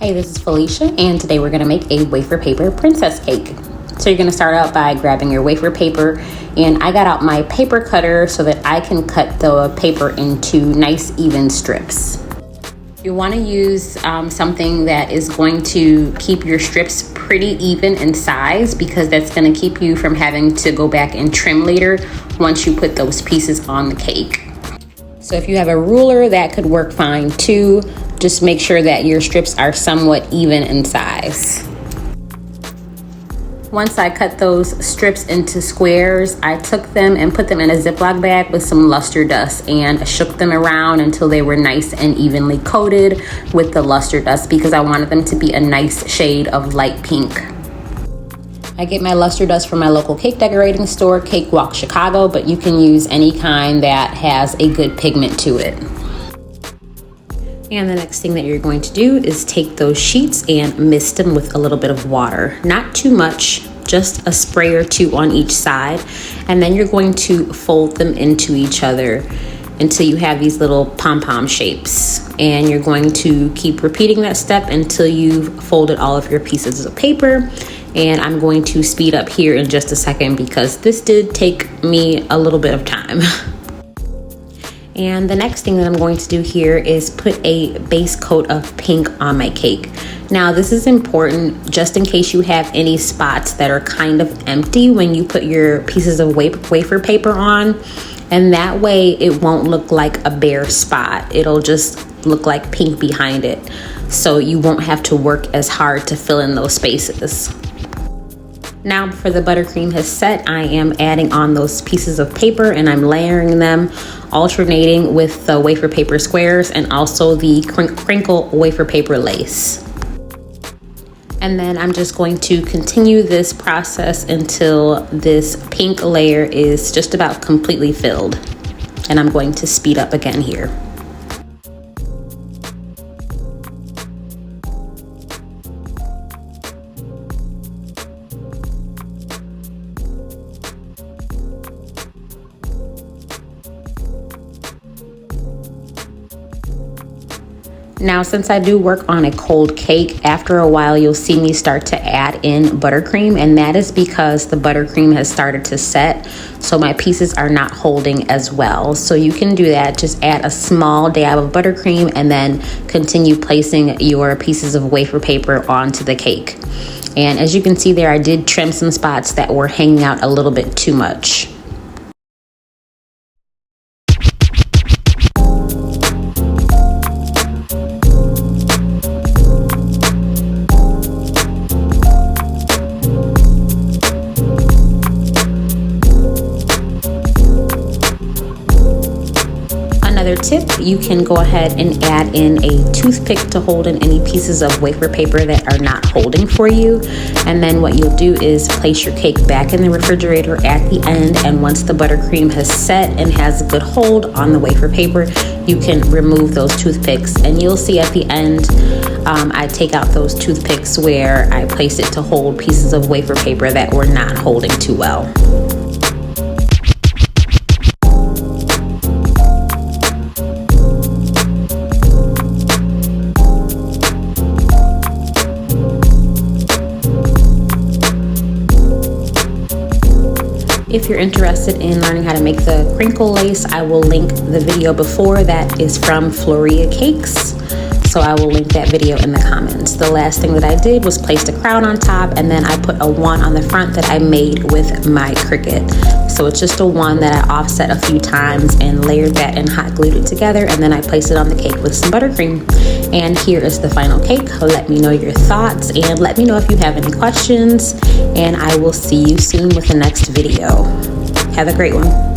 Hey, this is Felicia, and today we're going to make a wafer paper princess cake. So you're going to start out by grabbing your wafer paper, and I got out my paper cutter so that I can cut the paper into nice even strips. You want to use something that is going to keep your strips pretty even in size, because that's going to keep you from having to go back and trim later once you put those pieces on the cake. So if you have a ruler, that could work fine too. Just make sure that your strips are somewhat even in size. Once I cut those strips into squares, I took them and put them in a Ziploc bag with some luster dust and shook them around until they were nice and evenly coated with the luster dust, because I wanted them to be a nice shade of light pink. I get my luster dust from my local cake decorating store, Cake Walk Chicago, but you can use any kind that has a good pigment to it. And the next thing that you're going to do is take those sheets and mist them with a little bit of water. Not too much, just a spray or two on each side. And then you're going to fold them into each other until you have these little pom-pom shapes. And you're going to keep repeating that step until you've folded all of your pieces of paper. And I'm going to speed up here in just a second because this did take me a little bit of time. And the next thing that I'm going to do here is put a base coat of pink on my cake. Now this is important just in case you have any spots that are kind of empty when you put your pieces of wafer paper on. And that way it won't look like a bare spot. It'll just look like pink behind it. So you won't have to work as hard to fill in those spaces. Now before the buttercream has set, I am adding on those pieces of paper and I'm layering them, alternating with the wafer paper squares and also the crinkle wafer paper lace. And then I'm just going to continue this process until this pink layer is just about completely filled. And I'm going to speed up again here. Now, since I do work on a cold cake, after a while you'll see me start to add in buttercream, and that is because the buttercream has started to set, so my pieces are not holding as well. So you can do that, just add a small dab of buttercream and then continue placing your pieces of wafer paper onto the cake. And as you can see there, I did trim some spots that were hanging out a little bit too much. Another tip, you can go ahead and add in a toothpick to hold in any pieces of wafer paper that are not holding for you. And then what you'll do is place your cake back in the refrigerator at the end, and once the buttercream has set and has a good hold on the wafer paper, you can remove those toothpicks. And you'll see at the end, I take out those toothpicks where I place it to hold pieces of wafer paper that were not holding too well. If you're interested in learning how to make the crinkle lace, I will link the video before that is from Floria Cakes. So I will link that video in the comments. The last thing that I did was place the crown on top, and then I put a one on the front that I made with my Cricut. So it's just a one that I offset a few times and layered that and hot glued it together, and then I placed it on the cake with some buttercream. And here is the final cake. Let me know your thoughts and let me know if you have any questions, and I will see you soon with the next video. Have a great one.